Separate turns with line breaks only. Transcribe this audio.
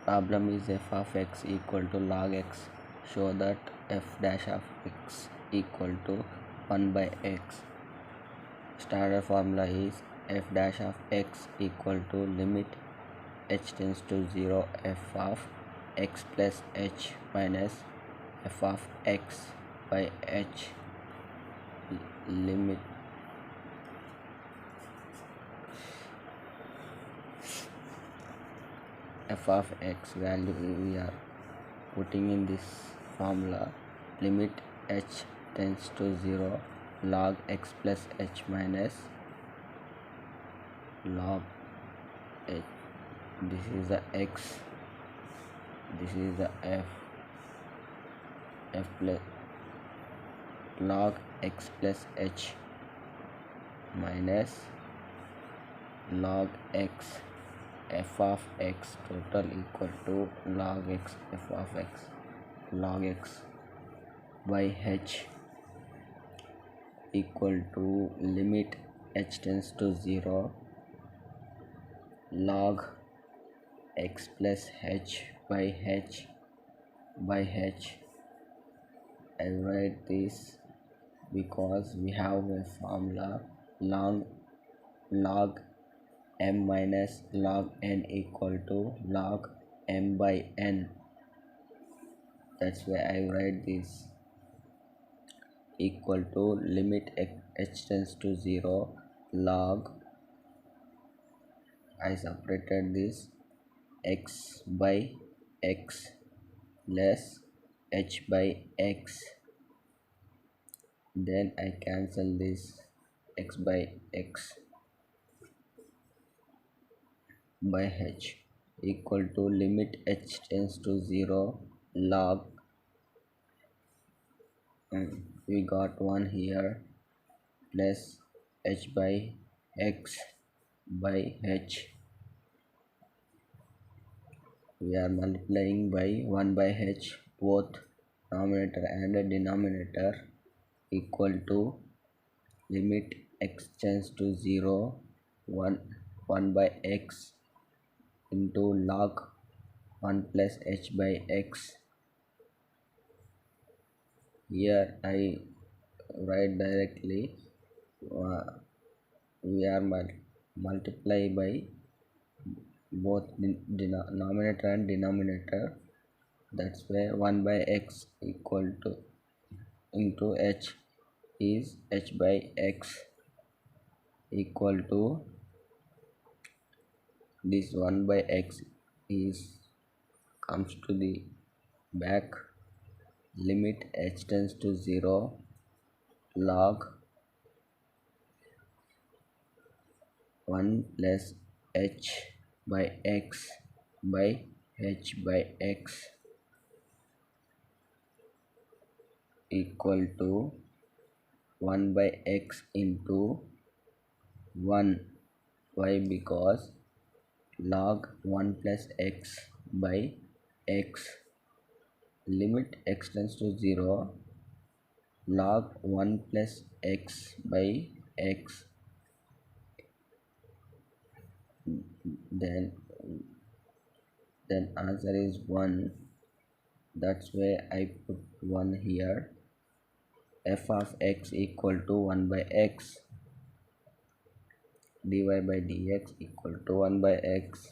Problem is f of x equal to log x. Show that f dash of x equal to 1 by x. Standard formula is f dash of x equal to limit h tends to 0 f of x plus h minus f of x by h. Limit f of x value we are putting in this formula. Limit h tends to 0 log x plus h minus log h. This is the x, this is the f plus log x plus h minus log x f of x total equal to log x f of x log x by h equal to limit h tends to 0 log x plus h by h by h. I write this because we have a formula log m minus log n equal to log m by n. That's why I write this equal to limit h tends to 0 log, I separated this, x by x less h by x, then I cancel this x by x by h equal to limit h tends to 0 log, we got 1 here, plus h by x by h. We are multiplying by 1 by h both numerator and denominator equal to limit x tends to 0 1 by x into log 1 plus h by x. Here I write directly, we are multiply by both numerator and denominator. That's why 1 by x equal to into h is h by x equal to this 1 by x is comes to the back, limit h tends to 0 log 1 plus h by x by h by x equal to 1 by x into 1. Why? Because log 1 plus x by x, limit x tends to 0 log 1 plus x by x, then answer is 1. That's why I put 1 here. F of x equal to 1 by x, dy by dx equal to 1 by x.